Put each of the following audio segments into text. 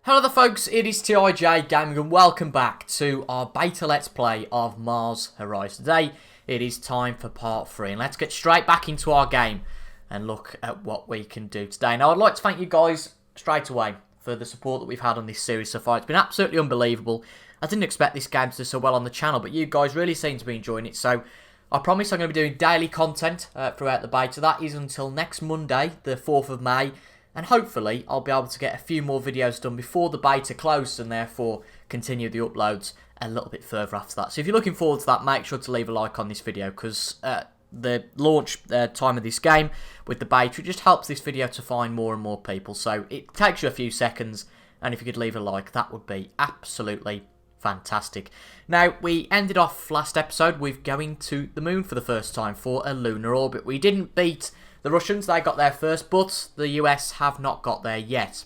Hello there folks, it is TIJ Gaming and welcome back to our beta let's play of Mars Horizon. Today it is time for part 3 and let's get straight back into our game and look at what we can do today. Now I'd like to thank you guys straight away for the support that we've had on this series so far. It's been absolutely unbelievable. I didn't expect this game to do so well on the channel, but you guys really seem to be enjoying it, so I promise I'm going to be doing daily content throughout the beta. That is until next Monday, the 4th of May. And hopefully, I'll be able to get a few more videos done before the beta closes and therefore continue the uploads a little bit further after that. So if you're looking forward to that, make sure to leave a like on this video because the launch time of this game with the beta, it just helps this video to find more and more people. So it takes you a few seconds, and if you could leave a like, that would be absolutely fantastic. Now, we ended off last episode with going to the moon for the first time for a lunar orbit. We didn't beat the Russians, they got there first, but the US have not got there yet.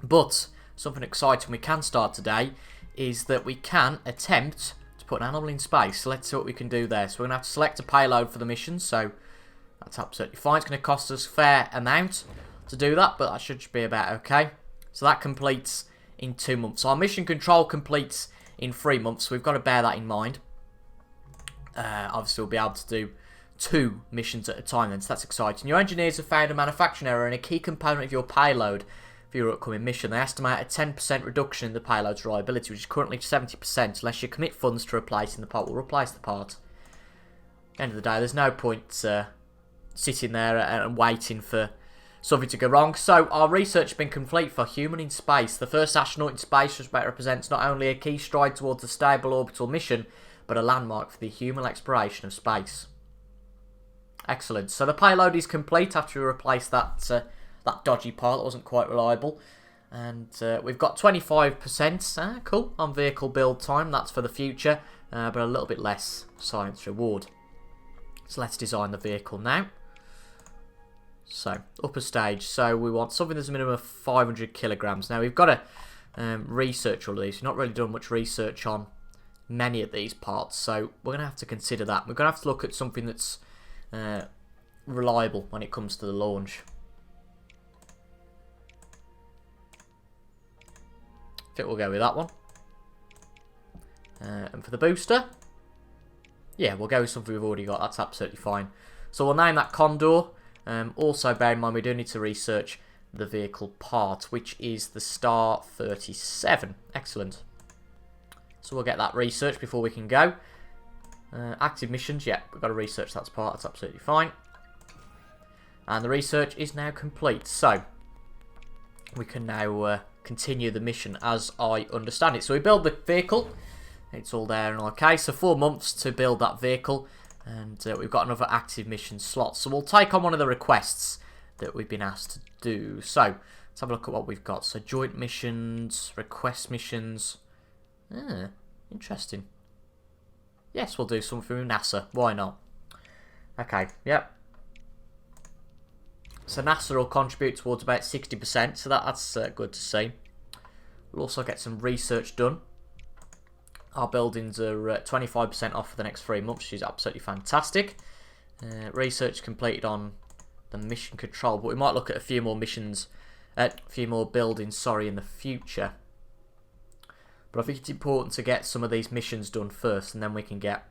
But something exciting we can start today is that we can attempt to put an animal in space. So let's see what we can do there. So we're going to have to select a payload for the mission, so that's absolutely fine. It's going to cost us a fair amount to do that, but that should be about okay. So that completes in 2 months. So our mission control completes in 3 months, so we've got to bear that in mind. Obviously we'll be able to do 2 missions at a time then, so that's exciting. Your engineers have found a manufacturing error in a key component of your payload for your upcoming mission. They estimate a 10% reduction in the payload's reliability, which is currently 70%, unless you commit funds to replacing the part. We'll replace the part. At the end of the day, there's no point sitting there and waiting for something to go wrong. So our research has been complete for human in space. The first astronaut in space represents not only a key stride towards a stable orbital mission, but a landmark for the human exploration of space. Excellent. So the payload is complete after we replaced that that dodgy part that wasn't quite reliable. And we've got 25% cool on vehicle build time. That's for the future, but a little bit less science reward. So let's design the vehicle now. So upper stage. So we want something that's a minimum of 500 kilograms. Now we've got to research all of these. We've not really done much research on many of these parts, so we're going to have to consider that. We're going to have to look at something that's reliable when it comes to the launch. I think we'll go with that one. And for the booster, yeah, we'll go with something we've already got. That's absolutely fine. So we'll name that Condor. Also, bear in mind we do need to research the vehicle part, which is the Star 37. Excellent. So we'll get that research before we can go. Active missions, yeah, we've got to research that part, that's absolutely fine. And the research is now complete, so we can now continue the mission as I understand it. So we build the vehicle, it's all there and okay, so 4 months to build that vehicle, and we've got another active mission slot. So we'll take on one of the requests that we've been asked to do. So let's have a look at what we've got. So joint missions, request missions, interesting. Yes, we'll do something with NASA. Why not? Okay, yep. So NASA will contribute towards about 60%, so that's good to see. We'll also get some research done. Our buildings are 25% off for the next 3 months, which is absolutely fantastic. Research completed on the mission control, but we might look at a few more missions, a few more buildings, sorry, in the future. But I think it's important to get some of these missions done first, and then we can get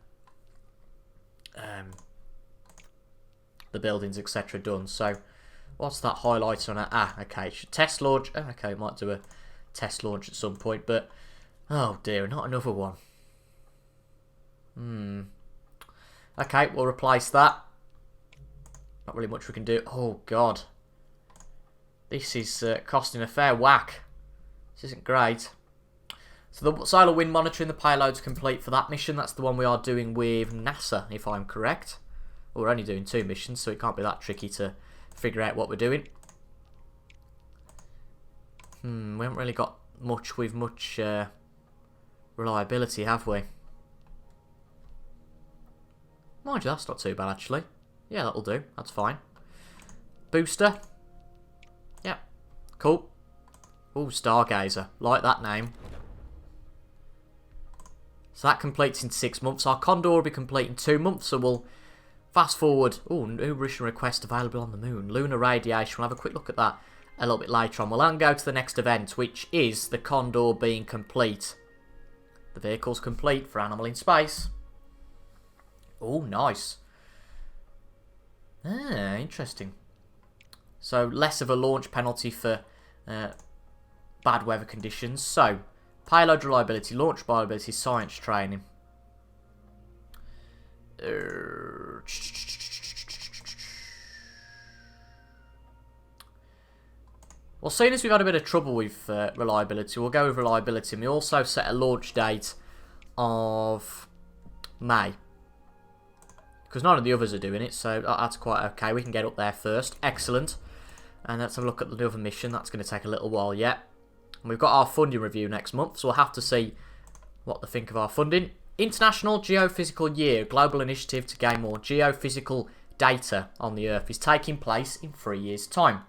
the buildings, etc. done. So, what's that highlighter on it? Ah, okay, test launch. Oh, okay, might do a test launch at some point, but oh dear, not another one. Okay, we'll replace that. Not really much we can do. Oh god, this is costing a fair whack. This isn't great. So the solar wind monitoring the payload's complete for that mission. That's the one we are doing with NASA, if I'm correct. We're only doing 2 missions, so it can't be that tricky to figure out what we're doing. We haven't really got much with much reliability, have we? Mind you, that's not too bad, actually. Yeah, that'll do. That's fine. Booster. Yep. Cool. Ooh, Stargazer. Like that name. So that completes in 6 months. Our Condor will be complete in 2 months, so we'll fast forward. Oh, new mission request available on the moon. Lunar radiation. We'll have a quick look at that. a little bit later on. We'll then go to the next event, which is the Condor being complete. The vehicle's complete for Animal in Space. Oh, nice. Ah, interesting. So, less of a launch penalty for bad weather conditions. So, payload reliability, launch reliability, science training. Well, seeing as we've had a bit of trouble with reliability, we'll go with reliability. And we also set a launch date of May. Because none of the others are doing it, so that's quite okay. We can get up there first. Excellent. And let's have a look at the other mission. That's going to take a little while yet. And we've got our funding review next month, so we'll have to see what they think of our funding. International Geophysical Year, global initiative to gain more geophysical data on the Earth, is taking place in 3 years' time.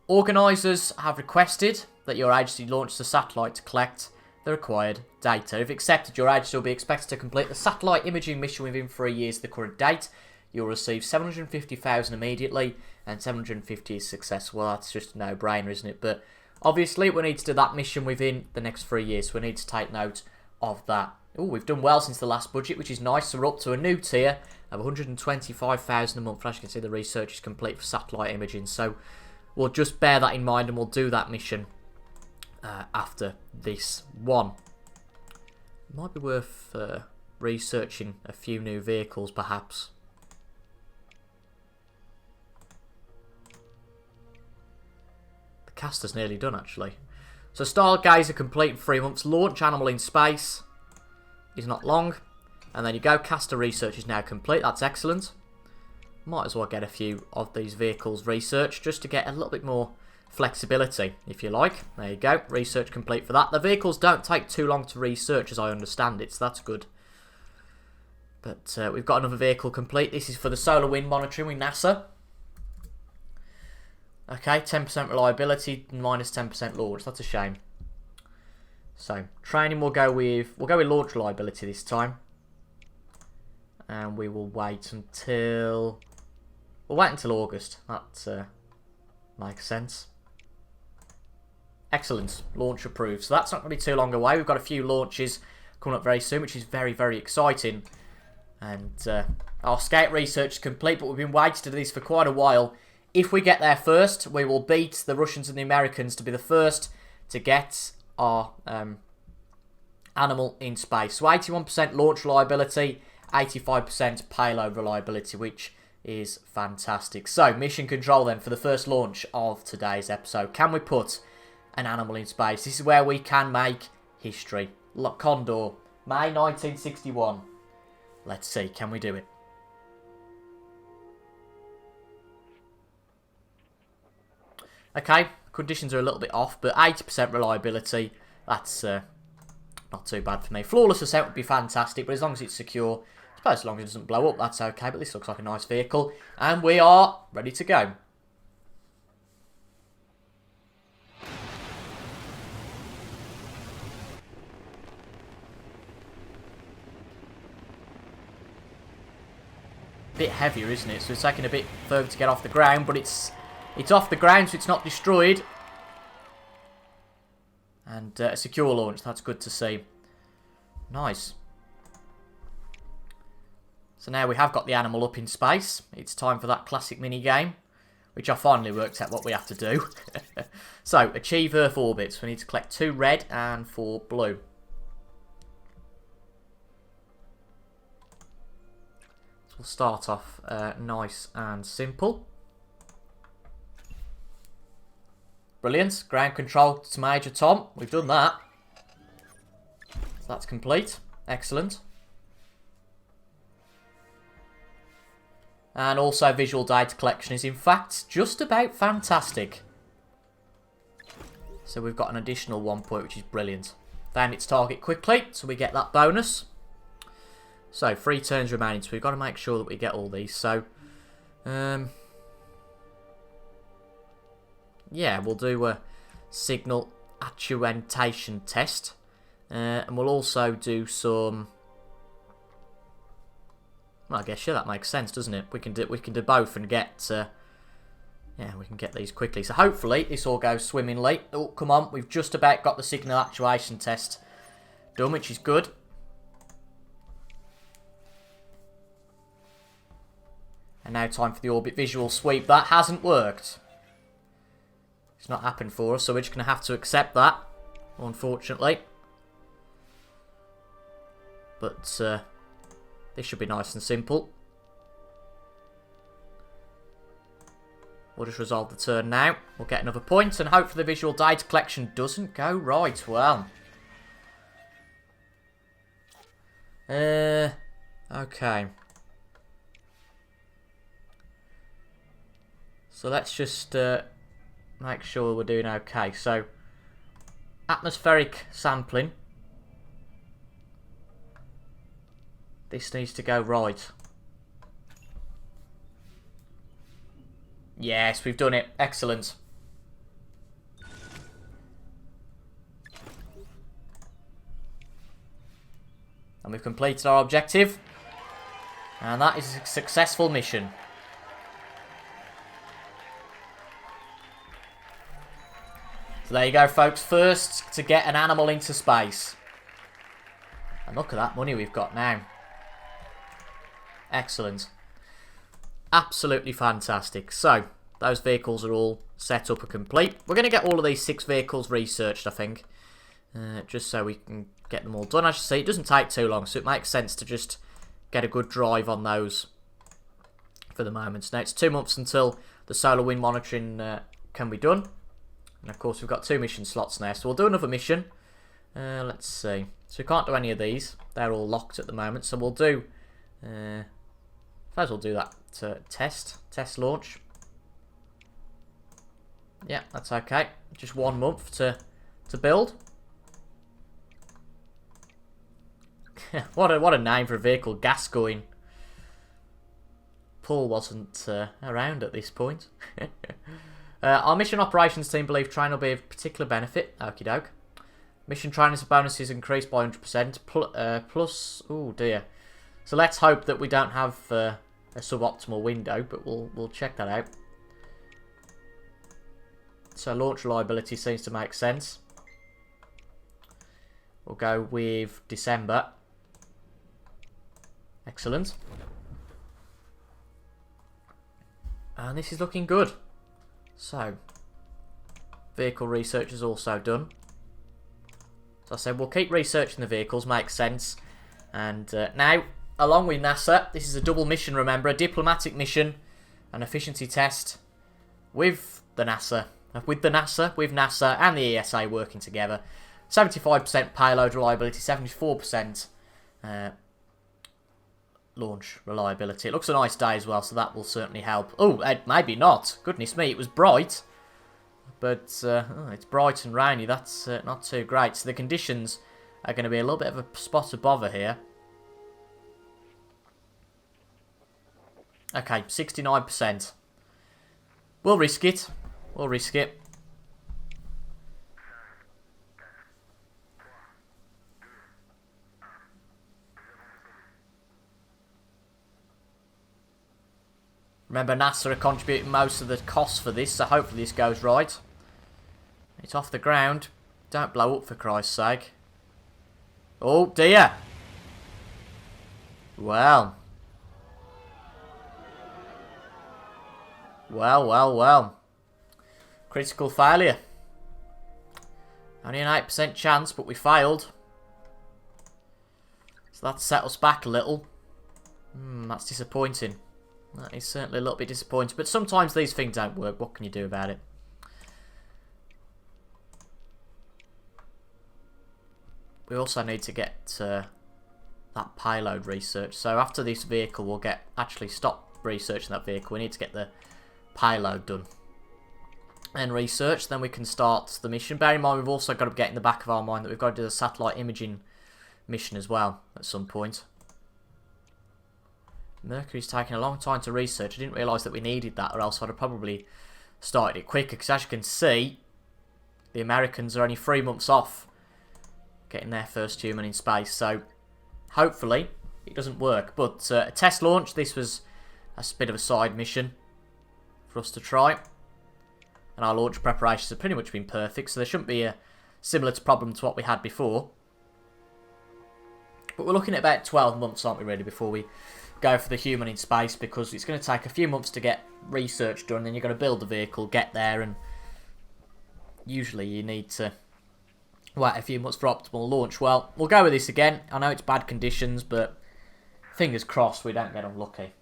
Organisers have requested that your agency launch the satellite to collect the required data. If accepted, your agency will be expected to complete the satellite imaging mission within 3 years of the current date. You'll receive 750,000 immediately, and 750 is successful. Well, that's just a no-brainer, isn't it? But obviously, we need to do that mission within the next 3 years, so we need to take note of that. Oh, we've done well since the last budget, which is nice. So we're up to a new tier of 125,000 a month. As you can see, the research is complete for satellite imaging. So we'll just bear that in mind, and we'll do that mission after this one. Might be worth researching a few new vehicles, perhaps. The caster's nearly done, actually. So Stargazer complete in 3 months. Launch Animal in Space is not long. And then you go, caster research is now complete. That's excellent. Might as well get a few of these vehicles researched just to get a little bit more flexibility, if you like. There you go, research complete for that. The vehicles don't take too long to research, as I understand it, so that's good. But we've got another vehicle complete. This is for the solar wind monitoring with NASA. Okay, 10% reliability, minus 10% launch. That's a shame. So, training we'll go with launch reliability this time. And we will wait until... We'll wait until August. That makes sense. Excellent. Launch approved. So that's not going to be too long away. We've got a few launches coming up very soon, which is very, very exciting. And our scout research is complete, but we've been waiting to do this for quite a while. If we get there first, we will beat the Russians and the Americans to be the first to get our animal in space. So 81% launch reliability, 85% payload reliability, which is fantastic. So, mission control then for the first launch of today's episode. Can we put an animal in space? This is where we can make history. Condor, May 1961. Let's see, can we do it? Okay, conditions are a little bit off, but 80% reliability, that's not too bad for me. Flawless ascent would be fantastic, but as long as it's secure, I suppose as long as it doesn't blow up, that's okay. But this looks like a nice vehicle, and we are ready to go. Bit heavier, isn't it? So it's taking a bit further to get off the ground, but it's off the ground, so it's not destroyed. And a secure launch, that's good to see. Nice. So now we have got the animal up in space. It's time for that classic mini game, which I finally worked out what we have to do. So, achieve Earth orbits. We need to collect 2 red and 4 blue. So we'll start off nice and simple. Brilliant. Ground control to Major Tom. We've done that. So that's complete. Excellent. And also visual data collection is in fact just about fantastic. So we've got an additional 1 point, which is brilliant. Found its target quickly, so we get that bonus. So 3 turns remaining, so we've got to make sure that we get all these. So, yeah, we'll do a signal actuation test. And we'll also do some... Well, I guess, yeah, that makes sense, doesn't it? We can do both and get Yeah, we can get these quickly. So hopefully this all goes swimmingly. Oh, come on. We've just about got the signal actuation test done, which is good. And now time for the orbit visual sweep. That hasn't worked. It's not happened for us, so we're just going to have to accept that, unfortunately. But this should be nice and simple. We'll just resolve the turn now. We'll get another point, and hopefully the visual data collection doesn't go right. Well. Okay. So let's just make sure we're doing okay. So, atmospheric sampling. This needs to go right. Yes, we've done it. Excellent. And we've completed our objective. And that is a successful mission. So there you go, folks. First to get an animal into space. And look at that money we've got now. Excellent. Absolutely fantastic. So, those vehicles are all set up and complete. We're going to get all of these 6 vehicles researched, I think. Just so we can get them all done. As you see, it doesn't take too long, so it makes sense to just get a good drive on those for the moment. Now, it's 2 months until the solar wind monitoring can be done. And, of course, we've got 2 mission slots now. So, we'll do another mission. Let's see. So, we can't do any of these. They're all locked at the moment. So, we'll do... First, we'll do that test launch. Yeah, that's okay. Just 1 month to build. what a name for a vehicle, Gascoigne. Paul wasn't around at this point. Our mission operations team believe training will be of particular benefit. Okie doke. Mission training bonuses increased by 100%. Plus, oh dear. So let's hope that we don't have a suboptimal window, but we'll check that out. So launch reliability seems to make sense. We'll go with December. Excellent. And this is looking good. So, vehicle research is also done. So I said we'll keep researching the vehicles, makes sense. And now, along with NASA, this is a double mission, remember, a diplomatic mission, an efficiency test with the NASA, with NASA and the ESA working together. 75% payload reliability, 74% launch reliability. It looks a nice day as well, so that will certainly help. Oh, maybe not. Goodness me, it was bright. But it's bright and rainy. That's not too great. So the conditions are going to be a little bit of a spot of bother here. Okay, 69%. We'll risk it. We'll risk it. Remember, NASA are contributing most of the costs for this, so hopefully this goes right. It's off the ground. Don't blow up, for Christ's sake. Oh, dear. Well. Well. Critical failure. Only an 8% chance, but we failed. So that set us back a little. That's disappointing. That is certainly a little bit disappointing. But sometimes these things don't work. What can you do about it? We also need to get that payload research. So after this vehicle, we'll actually stop researching that vehicle. We need to get the payload done and research. Then we can start the mission. Bear in mind, we've also got to get in the back of our mind that we've got to do the satellite imaging mission as well at some point. Mercury's taking a long time to research. I didn't realise that we needed that, or else I'd have probably started it quicker. Because as you can see, the Americans are only 3 months off getting their first human in space. So hopefully it doesn't work. But a test launch, this was a bit of a side mission for us to try. and our launch preparations have pretty much been perfect, so there shouldn't be a similar problem to what we had before. But we're looking at about 12 months, aren't we, really, before we go for the human in space, because it's going to take a few months to get research done, then you've got to build the vehicle, get there, and usually you need to wait a few months for optimal launch. Well, we'll go with this again. I know it's bad conditions, but fingers crossed we don't get unlucky.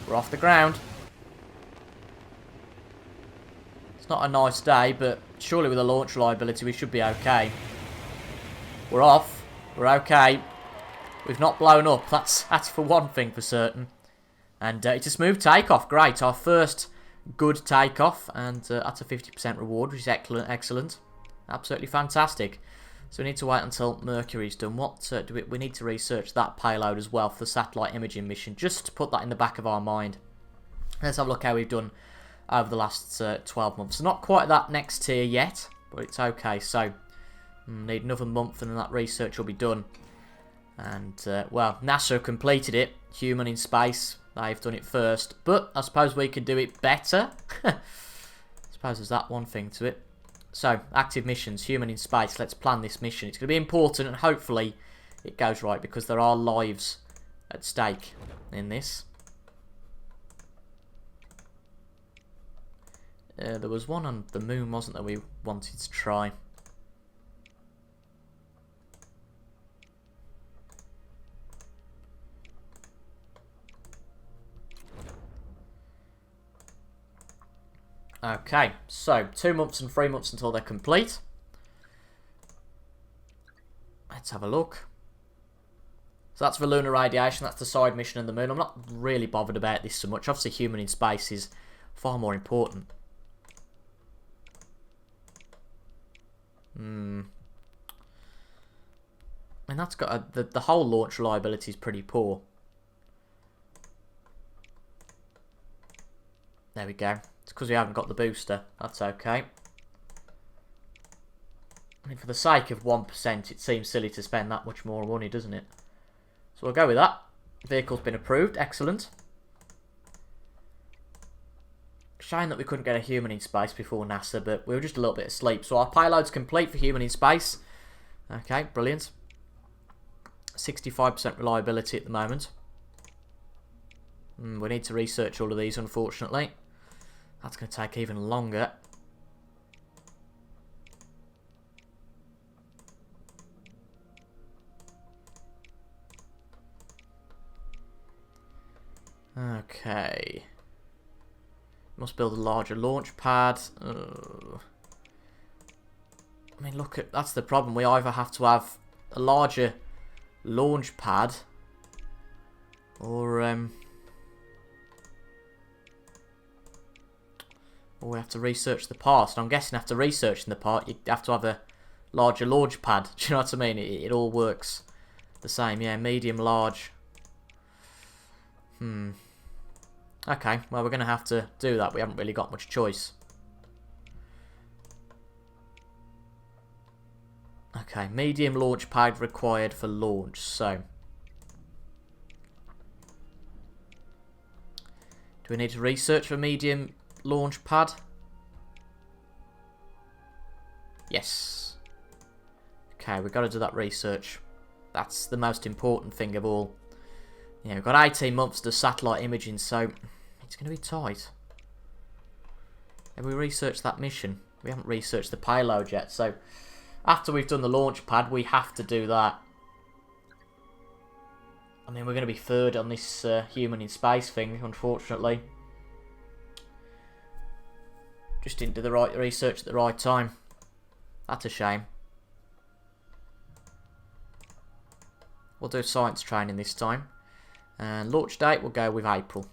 We're off the ground. It's not a nice day, but surely with the launch reliability we should be okay. We're off. We're okay. We've not blown up. That's for one thing for certain. And it's a smooth takeoff. Great. Our first good takeoff. And that's a 50% reward, which is excellent. Absolutely fantastic. So we need to wait until Mercury's done. What do we need to research that payload as well for the satellite imaging mission, just to put that in the back of our mind. Let's have a look how we've done over the last 12 months. So not quite that next tier yet, but it's okay. So need another month and then that research will be done. And, well, NASA completed it. Human in space, they've done it first. But I suppose we could do it better. I suppose there's that one thing to it. So, active missions, human in space. Let's plan this mission. It's going to be important and hopefully it goes right because there are lives at stake in this. There was one on the moon, wasn't there, we wanted to try. Okay, so 2 months and 3 months until they're complete. Let's have a look. So that's for lunar radiation, that's the side mission on the moon. I'm not really bothered about this so much. Obviously human in space is far more important. I mean, that's got the whole launch reliability is pretty poor. There we go. It's because we haven't got the booster. That's okay. I mean, for the sake of 1%, it seems silly to spend that much more money, doesn't it? So we'll go with that. Vehicle's been approved. Excellent. Shame that we couldn't get a human in space before NASA, but we were just a little bit asleep. So our payload's complete for human in space. Okay, brilliant. 65% reliability at the moment. We need to research all of these, unfortunately. That's going to take even longer. Okay. Must build a larger launch pad. I mean, look at that's the problem. We either have to have a larger launch pad, or we have to research the part. And I'm guessing after researching the part, you have to have a larger launch pad. Do you know what I mean? It all works the same. Yeah, medium, large. Okay, well, we're going to have to do that. We haven't really got much choice. Okay, medium launch pad required for launch. So, do we need to research for medium launch pad? Yes. Okay, we've got to do that research. That's the most important thing of all. Yeah, we've got 18 months to satellite imaging, so it's going to be tight. Have we researched that mission? We haven't researched the payload yet, so after we've done the launch pad, we have to do that. I mean, we're going to be third on this human in space thing, unfortunately. Just didn't do the right research at the right time. That's a shame. We'll do science training this time. And launch date, we'll go with April.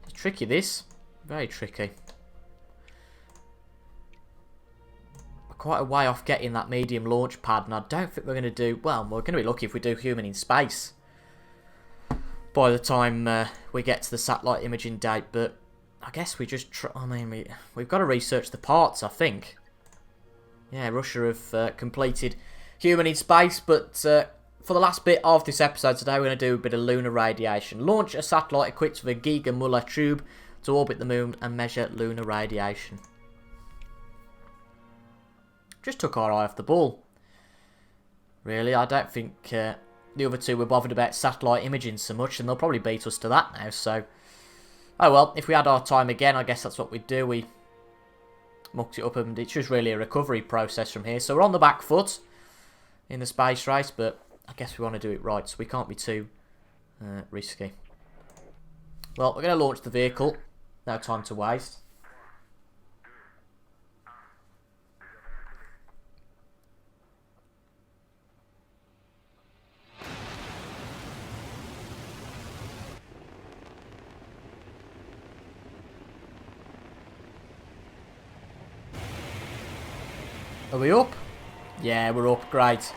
It's tricky, this. Very tricky. We're quite a way off getting that medium launch pad, and I don't think we're going to do... Well, we're going to be lucky if we do human in space by the time we get to the satellite imaging date, but I guess we just... I mean, we've got to research the parts, I think. Yeah, Russia have completed Human in Space, but for the last bit of this episode today, we're going to do a bit of lunar radiation. Launch a satellite equipped with a Giga Muller tube to orbit the moon and measure lunar radiation. Just took our eye off the ball. Really, I don't think the other two were bothered about satellite imaging so much, and they'll probably beat us to that now, so... Oh well, if we had our time again, I guess that's what we'd do. We mucked it up, and it's just really a recovery process from here. So we're on the back foot in the space race, but I guess we want to do it right, so we can't be too risky. Well, we're going to launch the vehicle. No time to waste. Are we up? Yeah, we're up. Great.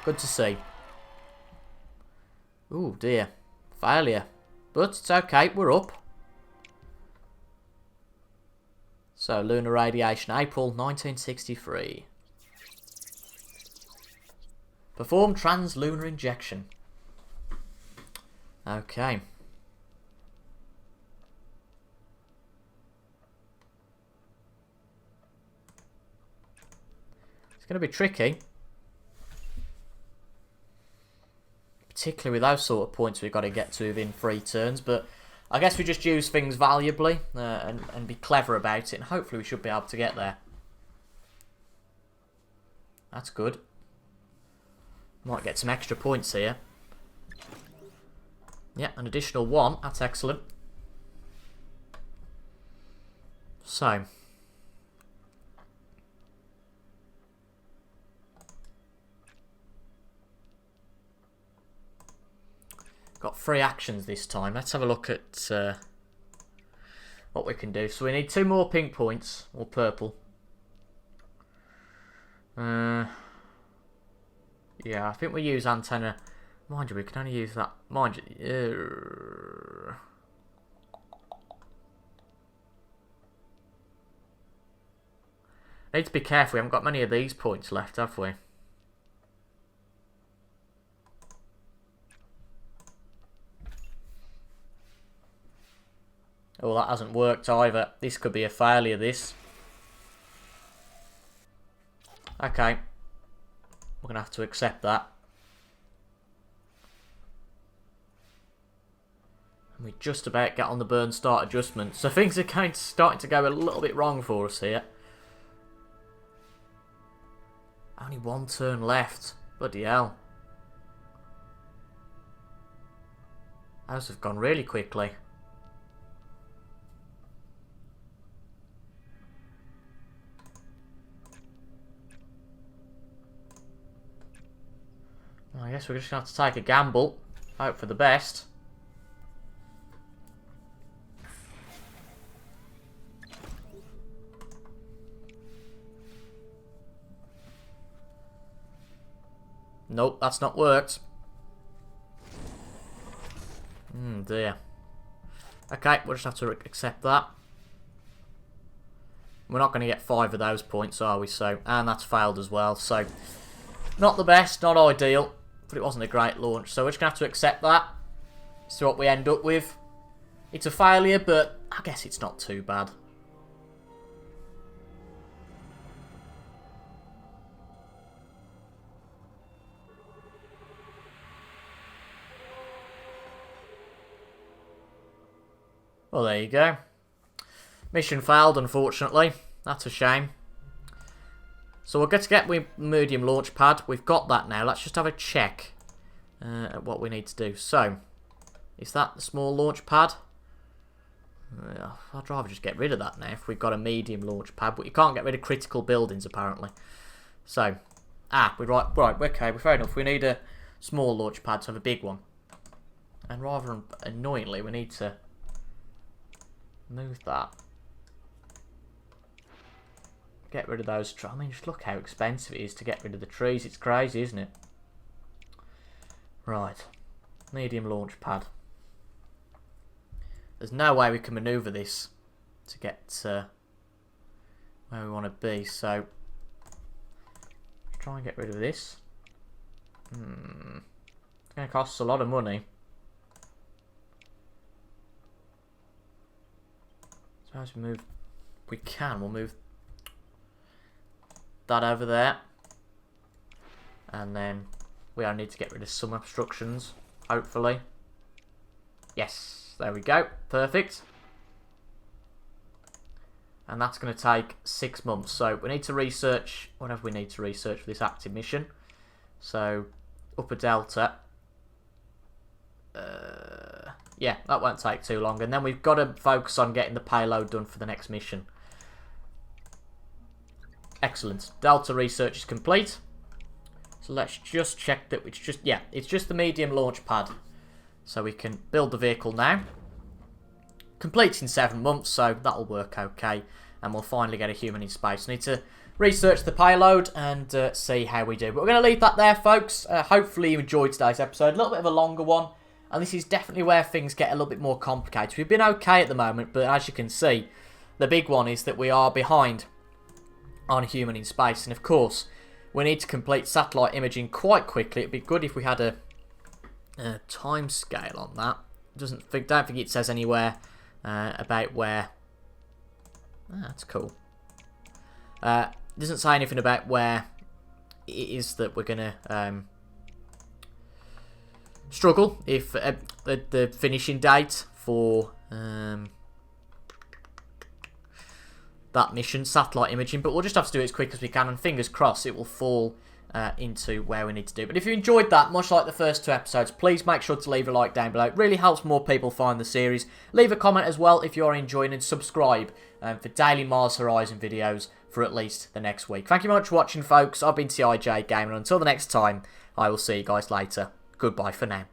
Good to see. Ooh, dear. Failure. But it's okay. We're up. So, lunar radiation, April 1963. Perform translunar injection. Okay. It's going to be tricky. Particularly with those sort of points we've got to get to within 3 turns. But I guess we just use things valuably and be clever about it. And hopefully we should be able to get there. That's good. Might get some extra points here. Yeah, an additional 1. That's excellent. So... got 3 actions this time. Let's have a look at what we can do. So we need 2 more pink points, or purple. Yeah, I think we use antenna. Mind you, we can only use that. Mind you. Need to be careful. We haven't got many of these points left, have we? Oh, that hasn't worked either. This could be a failure, this. Okay. We're going to have to accept that. And we just about get on the burn start adjustment. So things are starting to go a little bit wrong for us here. Only 1 turn left. Bloody hell. Those have gone really quickly. I guess we're just going to have to take a gamble. Hope for the best. Nope, that's not worked. Dear. Okay, we'll just have to accept that. We're not going to get 5 of those points, are we? So, and that's failed as well. So, not the best, not ideal. But it wasn't a great launch, so we're just going to have to accept that. See what we end up with. It's a failure, but I guess it's not too bad. Well, there you go. Mission failed, unfortunately. That's a shame. So we'll get to get with medium launch pad. We've got that now. Let's just have a check at what we need to do. So, is that the small launch pad? I'd rather just get rid of that now if we've got a medium launch pad. But you can't get rid of critical buildings, apparently. So, we're right, okay, fair enough. We need a small launch pad to have a big one. And rather annoyingly, we need to move that. Get rid of those trees. I mean, just look how expensive it is to get rid of the trees. It's crazy, isn't it? Right. Medium launch pad. There's no way we can manoeuvre this to get where we want to be. So, try and get rid of this. It's going to cost a lot of money. Suppose we move... We can. We'll move that over there. And then we only need to get rid of some obstructions, hopefully. Yes, there we go. Perfect. And that's going to take 6 months. So we need to research whatever we need to research for this active mission. So upper delta. Yeah, that won't take too long. And then we've got to focus on getting the payload done for the next mission. Excellent. Delta research is complete. So let's just check that it's just, yeah, it's just the medium launch pad. So we can build the vehicle now. Completes in 7 months, so that'll work okay. And we'll finally get a human in space. Need to research the payload and see how we do. But we're going to leave that there, folks. Hopefully you enjoyed today's episode. A little bit of a longer one. And this is definitely where things get a little bit more complicated. We've been okay at the moment, but as you can see, the big one is that we are behind on human in space. And of course, we need to complete satellite imaging quite quickly. It'd be good if we had a time scale on that. Don't think it says anywhere about where. That's cool. Doesn't say anything about where it is that we're gonna struggle. If the finishing date for that mission, satellite imaging, but we'll just have to do it as quick as we can, and fingers crossed it will fall into where we need to do. But if you enjoyed that, much like the first 2 episodes, please make sure to leave a like down below. It really helps more people find the series. Leave a comment as well if you're enjoying, and subscribe for daily Mars Horizon videos for at least the next week. Thank you very much for watching, folks. I've been TIJ Gamer, and until the next time, I will see you guys later. Goodbye for now.